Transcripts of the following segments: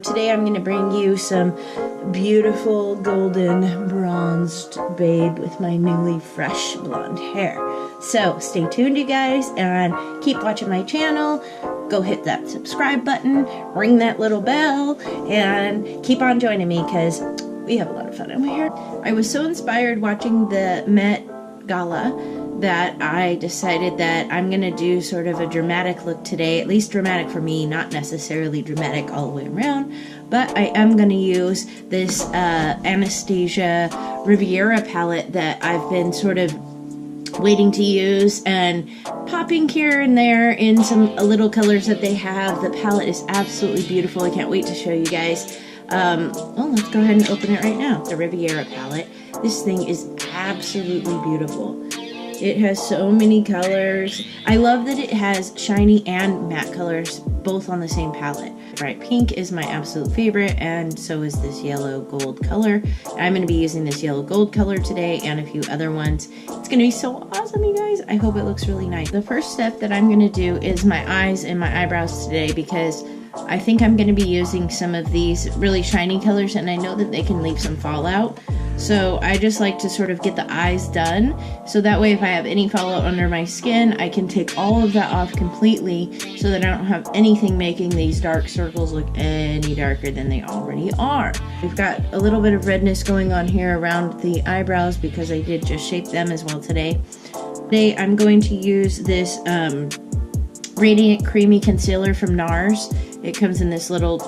Today I'm going to bring you some beautiful golden bronzed babe with my newly fresh blonde hair. So stay tuned, you guys, and keep watching my channel. Go hit that subscribe button, ring that little bell, and keep on joining me because we have a lot of fun over here. I was so inspired watching the Met Gala that I decided that I'm gonna do sort of a dramatic look today, at least dramatic for me, not necessarily dramatic all the way around, but I am gonna use this Anastasia Riviera palette that I've been sort of waiting to use and popping here and there in some little colors that they have. The palette is absolutely beautiful. I can't wait to show you guys. Well, let's go ahead and open it right now. The Riviera palette. This thing is absolutely beautiful. It has so many colors. I love that it has shiny and matte colors both on the same palette. Bright pink is my absolute favorite, and so is this yellow gold color. I'm going to be using this yellow gold color today and a few other ones. It's going to be so awesome, you guys. I hope it looks really nice. The first step that I'm going to do is my eyes and my eyebrows today because I think I'm going to be using some of these really shiny colors, and I know that they can leave some fallout. So I just like to sort of get the eyes done, so that way if I have any fallout under my skin, I can take all of that off completely so that I don't have anything making these dark circles look any darker than they already are. We've got a little bit of redness going on here around the eyebrows because I did just shape them as well today. Today I'm going to use this Radiant Creamy Concealer from NARS. It comes in this little...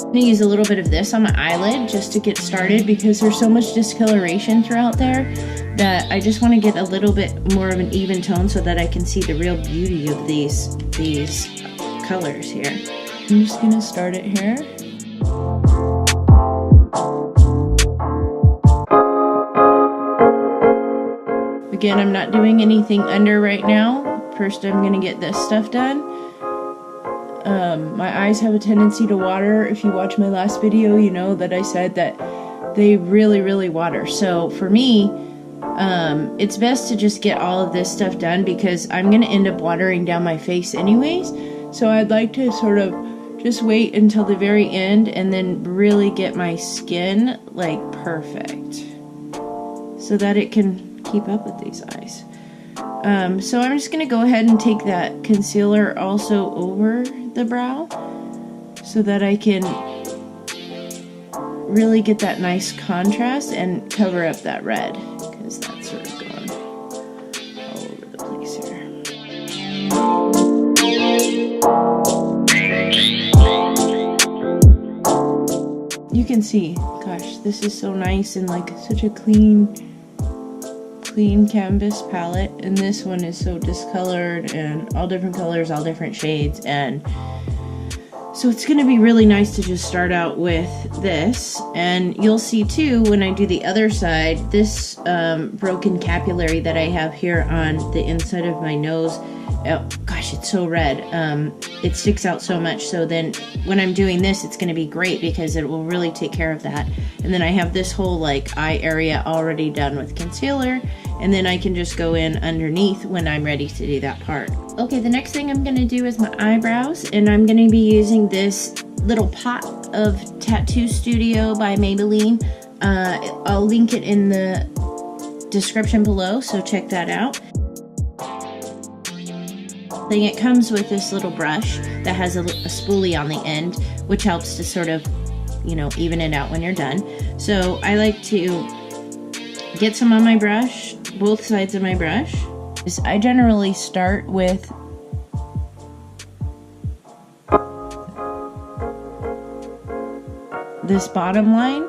I'm going to use a little bit of this on my eyelid just to get started because there's so much discoloration throughout there that I just want to get a little bit more of an even tone so that I can see the real beauty of these colors here. I'm just going to start it here. Again, I'm not doing anything under right now. First, I'm going to get this stuff done. My eyes have a tendency to water. If you watch my last video, you know that I said that they really water. So for me, it's best to just get all of this stuff done because I'm going to end up watering down my face anyways. So I'd like to sort of just wait until the very end and then really get my skin like perfect so that it can keep up with these eyes. So I'm just going to go ahead and take that concealer also over the brow so that I can really get that nice contrast and cover up that red because that's sort of going all over the place here. You can see, gosh, this is so nice and like such a clean canvas palette, and this one is so discolored and all different colors, all different shades, and so it's going to be really nice to just start out with this. And you'll see too when I do the other side, this broken capillary that I have here on the inside of my nose, oh gosh, it's so red, it sticks out so much. So then when I'm doing this, it's going to be great because it will really take care of that. And then I have this whole like eye area already done with concealer, and then I can just go in underneath when I'm ready to do that part. Okay, the next thing I'm going to do is my eyebrows, and I'm going to be using this little pot of Tattoo Studio by Maybelline. I'll link it in the description below, so check that out. Then it comes with this little brush that has a spoolie on the end, which helps to sort of, you know, even it out when you're done. So I like to get some on my brush, both sides of my brush. I generally start with this bottom line,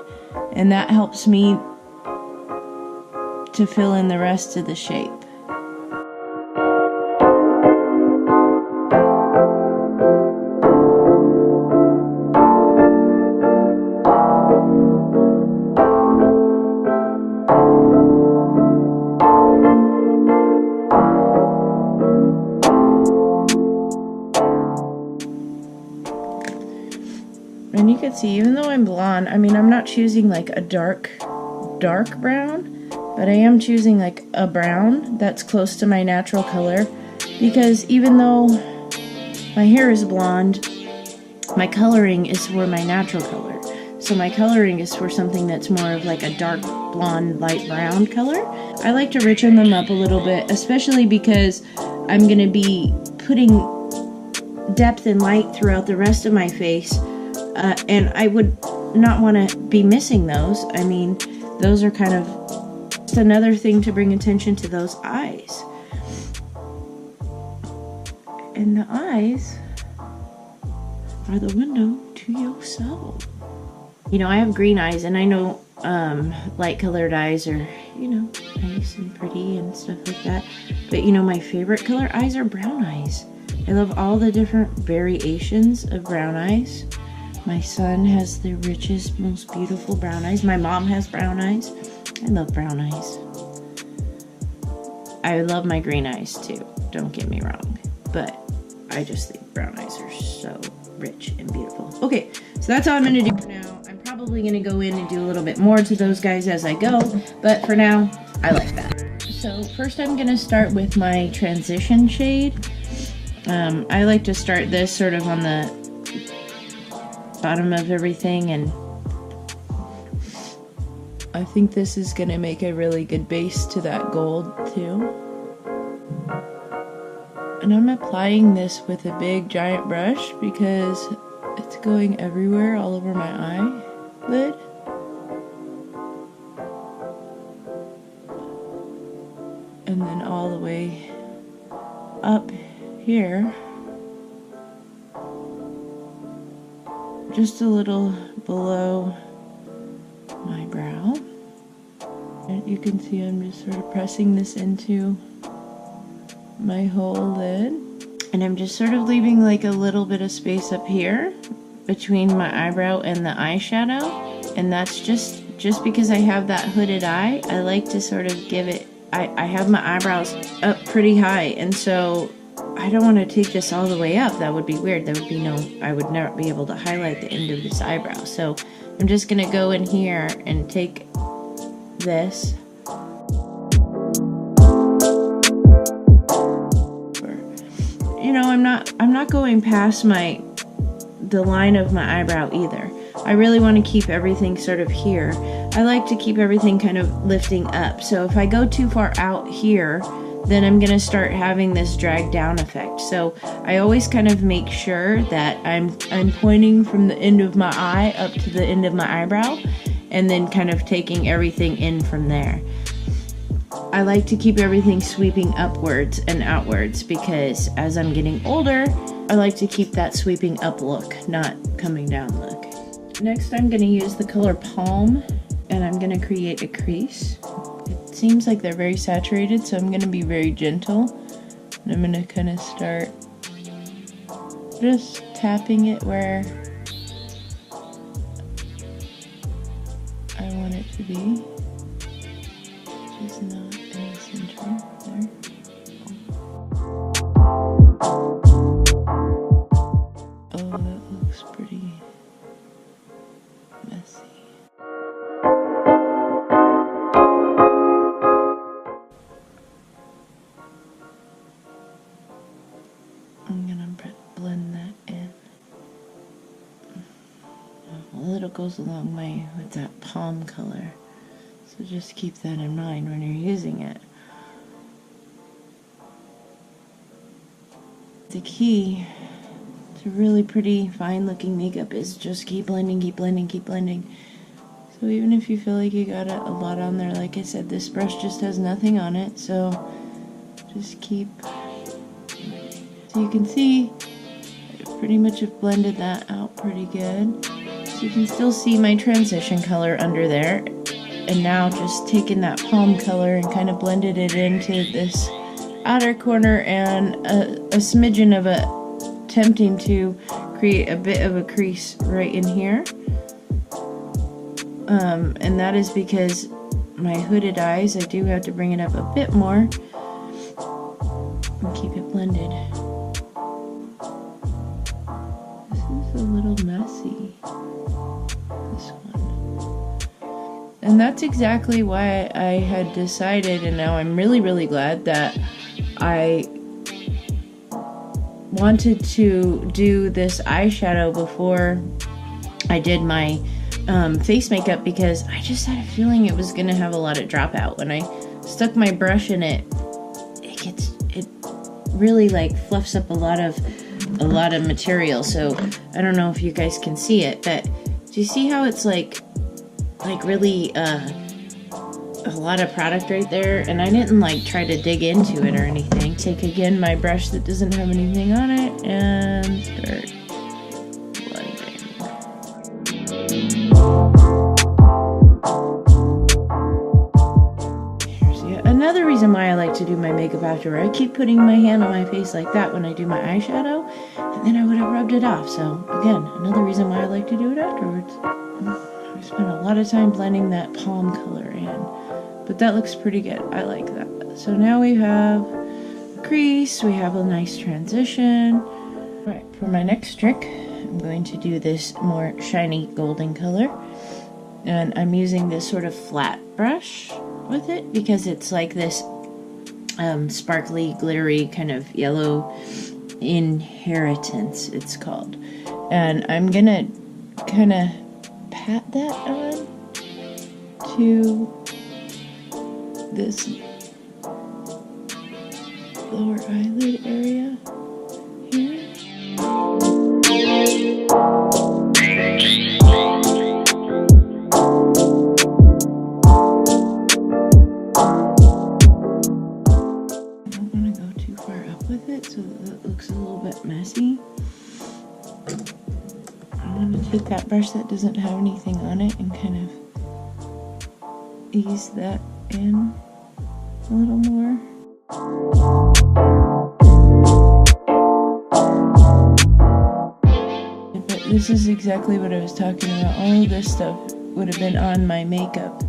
and that helps me to fill in the rest of the shape. And you can see, even though I'm blonde, I mean, I'm not choosing like a dark brown, but I am choosing like a brown that's close to my natural color, because even though my hair is blonde. My coloring is for my natural color. So my coloring is for something that's more of like a dark blonde, light brown color. I like to richen them up a little bit, especially because I'm going to be putting depth and light throughout the rest of my face. And I would not want to be missing those. I mean, those are kind of just another thing to bring attention to those eyes. And the eyes are the window to your soul. You know, I have green eyes, and I know light colored eyes are, you know, nice and pretty and stuff like that. But you know, my favorite color eyes are brown eyes. I love all the different variations of brown eyes. My son has the richest, most beautiful brown eyes. My mom has brown eyes. I love brown eyes. I love my green eyes too, don't get me wrong. But I just think brown eyes are so rich and beautiful. Okay, so that's all I'm gonna do for now. I'm probably gonna go in and do a little bit more to those guys as I go, but for now, I like that. So first I'm gonna start with my transition shade. I like to start this sort of on the bottom of everything, and I think this is gonna make a really good base to that gold too. And I'm applying this with a big giant brush because it's going everywhere, all over my eyelid. And then all the way up here. Just a little below my brow. And you can see I'm just sort of pressing this into my whole lid, and I'm just sort of leaving like a little bit of space up here between my eyebrow and the eyeshadow, and that's just because I have that hooded eye. I like to sort of give it, I have my eyebrows up pretty high, and so I don't want to take this all the way up. That would be weird. There would be no, I would never be able to highlight the end of this eyebrow. So I'm just gonna go in here and take this you know, I'm not going past the line of my eyebrow either. I really want to keep everything sort of here. I like to keep everything kind of lifting up. So if I go too far out here, then I'm going to start having this drag down effect. So I always kind of make sure that I'm pointing from the end of my eye up to the end of my eyebrow, and then kind of taking everything in from there. I like to keep everything sweeping upwards and outwards because as I'm getting older, I like to keep that sweeping up look, not coming down look. Next, I'm going to use the color Palm, and I'm going to create a crease. It seems like they're very saturated, so I'm going to be very gentle. And I'm going to kind of start just tapping it where I want it to be. Just not in the center there. Oh, that looks pretty messy. I'm gonna blend that in. Well, it goes along with that palm color. So just keep that in mind when you're using it. The key to really pretty, fine looking makeup is just keep blending, keep blending, keep blending. So even if you feel like you got a lot on there, like I said, this brush just has nothing on it, so just keep. So you can see I pretty much have blended that out pretty good. So you can still see my transition color under there. And now just taking that palm color and kind of blended it into this outer corner, and a smidgen of attempting to create a bit of a crease right in here. And that is because my hooded eyes, I do have to bring it up a bit more and keep it blended. This is a little messy, this one. And that's exactly why I had decided, and now I'm really, really glad that I wanted to do this eyeshadow before I did my face makeup because I just had a feeling it was gonna have a lot of dropout. When I stuck my brush in it, it really like fluffs up a lot of material. So I don't know if you guys can see it, but do you see how it's like really a lot of product right there? And I didn't like try to dig into it or anything. Take again my brush that doesn't have anything on it and start blending. Here's another reason why I like to do my makeup after. I keep putting my hand on my face like that when I do my eyeshadow, and then I would have rubbed it off. So again, another reason why I like to do it afterwards. I spent a lot of time blending that palm color in, but that looks pretty good. I like that. So now we have a crease, we have a nice transition. All right, for my next trick, I'm going to do this more shiny golden color, and I'm using this sort of flat brush with it because it's like this sparkly, glittery kind of yellow inheritance, it's called. And I'm gonna kind of pat that on to this lower eyelid area here. I don't want to go too far up with it so that it looks a little bit messy. I'm going to take that brush that doesn't have anything on it and kind of ease that in a little more. But this is exactly what I was talking about. All of this stuff would have been on my makeup.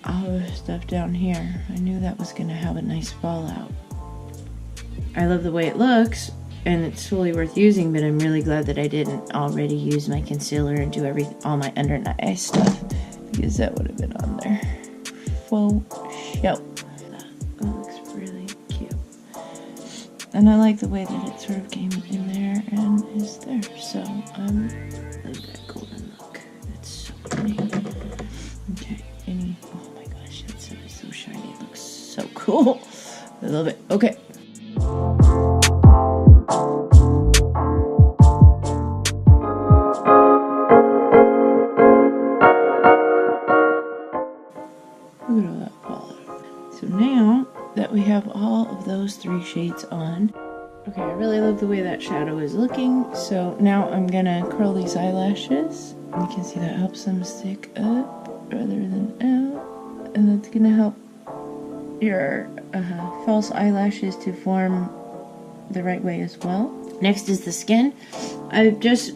All of this stuff down here, I knew that was going to have a nice fallout. I love the way it looks, and it's totally worth using, but I'm really glad that I didn't already use my concealer and do all my under eye stuff, because that would have been on there. Faux show. That looks really cute. And I like the way that it sort of came in there and is there. So I like that golden look. It's so pretty. Okay, oh my gosh, that's so shiny. It looks so cool. I love it. Okay. Look at all that fallout. So now that we have all of those 3 shades on, okay, I really love the way that shadow is looking. So now I'm gonna curl these eyelashes. You can see that helps them stick up rather than out, and that's gonna help your false eyelashes to form the right way as well. Next is the skin. I just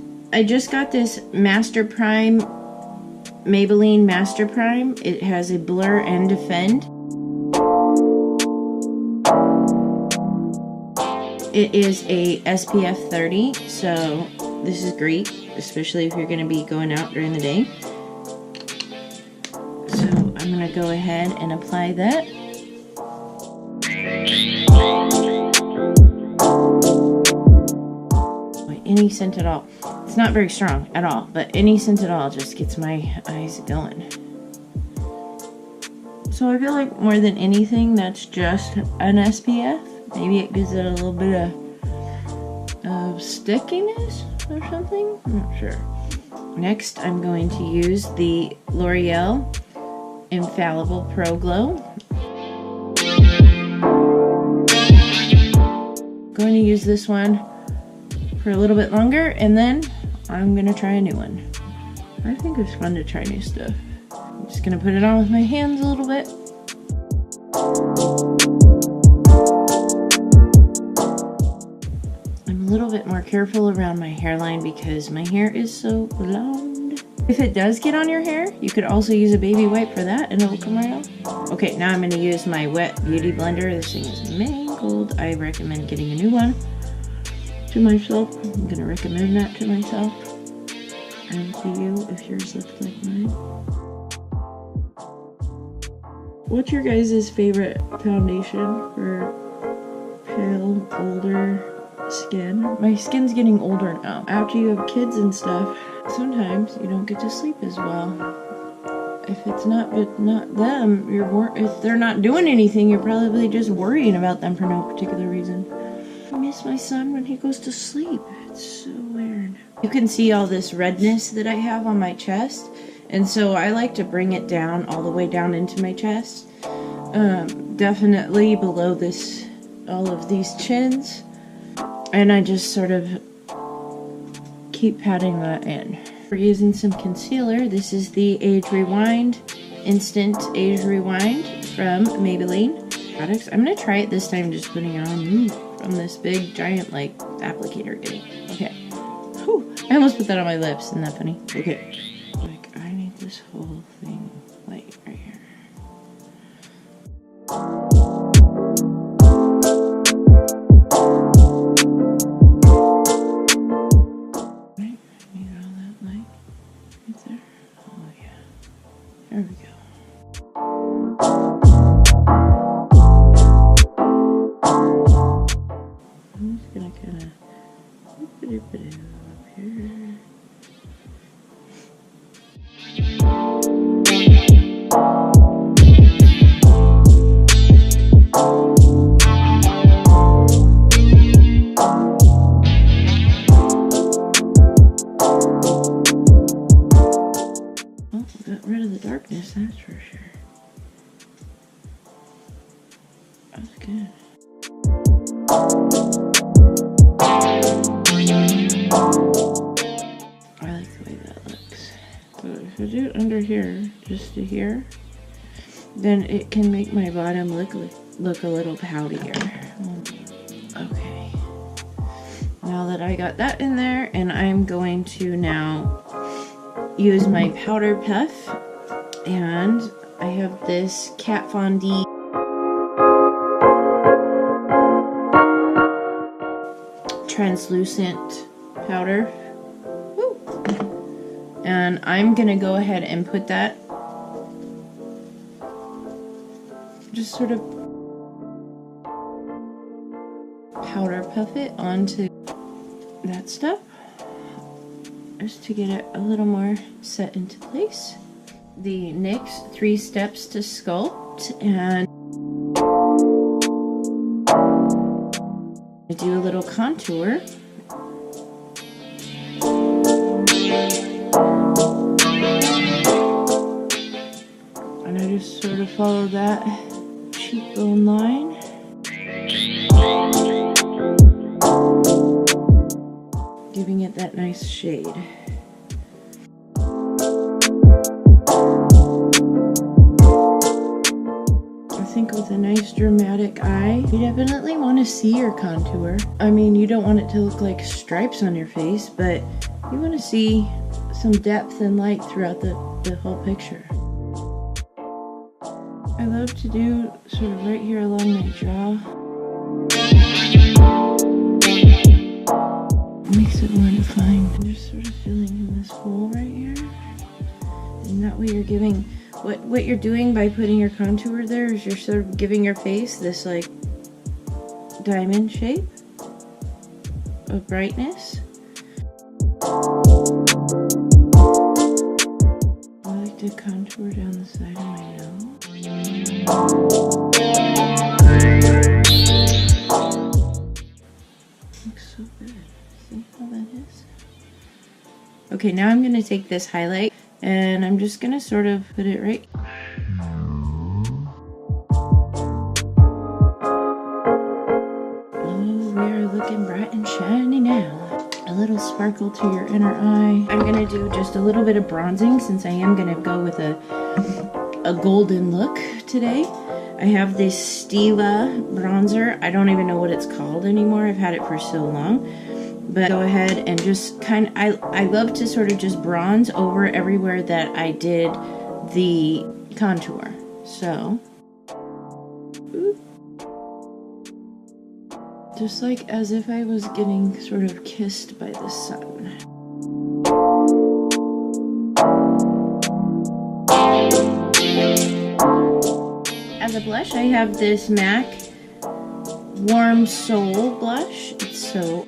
got this Master Prime, Maybelline Master Prime. It has a blur and defend. It is a SPF 30, so this is great, especially if you're going to be going out during the day. So I'm going to go ahead and apply that. Any scent at all. It's not very strong at all, but any scent at all just gets my eyes going. So I feel like more than anything, that's just an SPF. Maybe it gives it a little bit of stickiness or something. I'm not sure. Next, I'm going to use the L'Oreal Infallible Pro Glow. I'm going to use this one for a little bit longer, and then I'm gonna try a new one. I think it's fun to try new stuff. I'm just gonna put it on with my hands a little bit. I'm a little bit more careful around my hairline because my hair is so blonde. If it does get on your hair, you could also use a baby wipe for that and it'll come right off. Okay, now I'm gonna use my wet beauty blender. This thing is mangled. I recommend getting a new one. To myself, I'm gonna recommend that to myself and to you if yours looks like mine. What's your guys' favorite foundation for pale, older skin. My skin's getting older now. After you have kids and stuff, sometimes you don't get to sleep as well. If it's not them, if they're not doing anything, you're probably just worrying about them for no particular reason. I miss my son when he goes to sleep. It's so weird. You can see all this redness that I have on my chest, and so I like to bring it down all the way down into my chest. Definitely below this, all of these chins, and I just sort of keep patting that in. We're using some concealer. This is the Age Rewind Instant Age Rewind from Maybelline products. I'm gonna try it this time, just putting it on from this big giant like applicator thing. Okay. Whew. I almost put that on my lips. Isn't that funny? Okay. Like, I need this whole thing light right here. There we go. I'm just gonna kind of put it up here. Got rid of the darkness, that's for sure. That's good. I like the way that looks. So if I do it under here, just to here, then it can make my bottom look a little poutier. Okay. Now that I got that in there, and I'm going to now use my powder puff, and I have this Kat Von D translucent powder. Woo. And I'm gonna go ahead and put that, just sort of powder puff it onto that stuff, just to get it a little more set into place. The NYX 3 Steps to Sculpt, and I do a little contour. And I just sort of follow that cheekbone line. Giving it that nice shade. I think with a nice dramatic eye, you definitely want to see your contour. I mean, you don't want it to look like stripes on your face, but you want to see some depth and light throughout the whole picture. I love to do sort of right here along my jaw. Makes it more defined. I'm just sort of filling in this hole right here. And that way you're giving, what you're doing by putting your contour there is you're sort of giving your face this like diamond shape of brightness. I like to contour down the side of my nose. Looks so good. See how that is? Okay, now I'm going to take this highlight and I'm just going to sort of put it right. Oh, we are looking bright and shiny now. A little sparkle to your inner eye. I'm going to do just a little bit of bronzing since I am going to go with a golden look today. I have this Stila bronzer. I don't even know what it's called anymore. I've had it for so long. But go ahead and just kind of, I love to sort of just bronze over everywhere that I did the contour. So, just like as if I was getting sort of kissed by the sun. As a blush, I have this MAC Warm Soul blush. It's so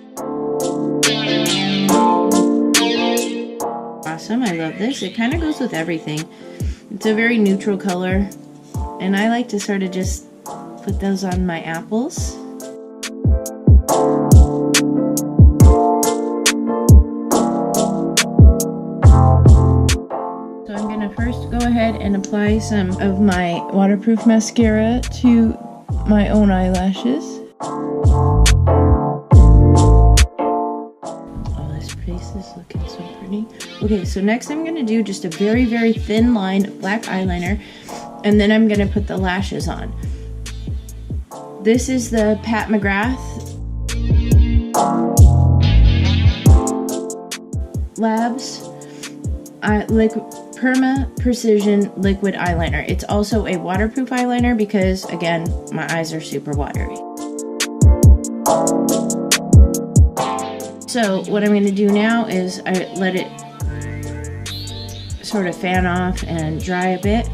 awesome. I love this. It kind of goes with everything. It's a very neutral color, and I like to sort of just put those on my apples. So I'm gonna first go ahead and apply some of my waterproof mascara to my own eyelashes. Oh, this face is looking so pretty. Okay, so next I'm gonna do just a very, very thin line of black eyeliner, and then I'm gonna put the lashes on. This is the Pat McGrath Labs Perma Precision Liquid Eyeliner. It's also a waterproof eyeliner because, again, my eyes are super watery. So what I'm going to do now is I let it sort of fan off and dry a bit.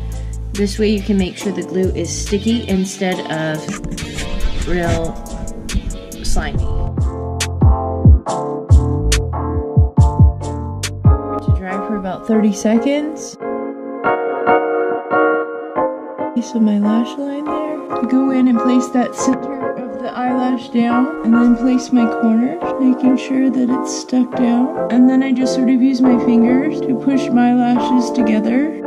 This way you can make sure the glue is sticky instead of real slimy. For about 30 seconds. Piece of my lash line there. Go in and place that center of the eyelash down, and then place my corners, making sure that it's stuck down. And then I just sort of use my fingers to push my lashes together.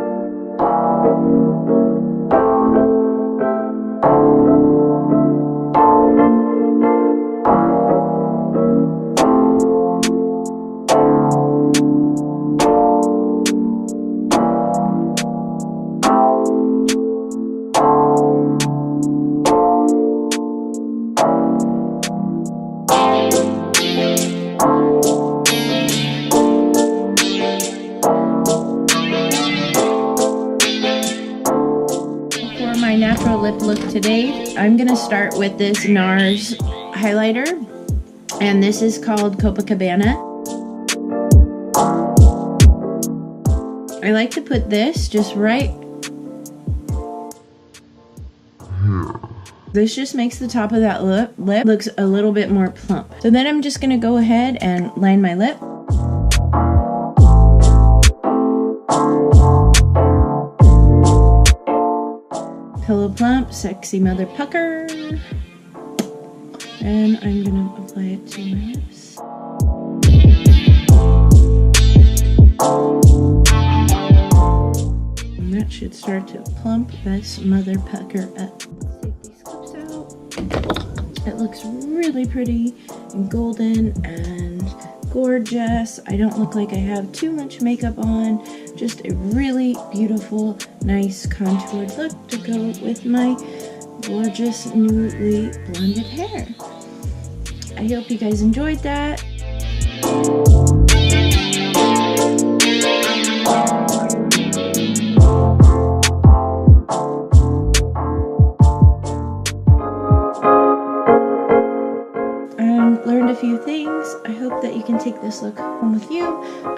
My natural lip look today, I'm gonna start with this NARS highlighter, and this is called Cabana. I like to put this just right here. This just makes the top of that lip looks a little bit more plump. So then I'm just gonna go ahead and line my lip. Pillow Plump, Sexy Mother Pucker. And I'm gonna apply it to my lips. And that should start to plump this mother pucker up. Let's take these clips out. It looks really pretty and golden and gorgeous. I don't look like I have too much makeup on. Just a really beautiful, nice contoured look to go with my gorgeous newly blonded hair. I hope you guys enjoyed that. Learned a few things. I hope that you can take this look home with you.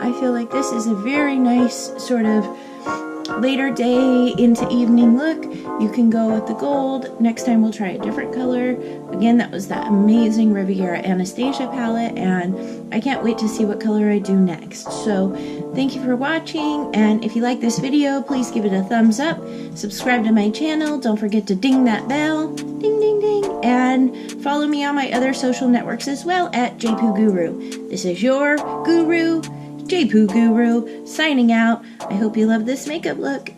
I feel like this is a very nice sort of later day into evening look. You can go with the gold. Next time we'll try a different color. Again, that was that amazing Riviera Anastasia palette, and I can't wait to see what color I do next. So thank you for watching, and if you like this video, please give it a thumbs up. Subscribe to my channel. Don't forget to ding that bell. Ding, ding, ding. And follow me on my other social networks as well at JPooGuru. This is your guru, JPooGuru, signing out. I hope you love this makeup look.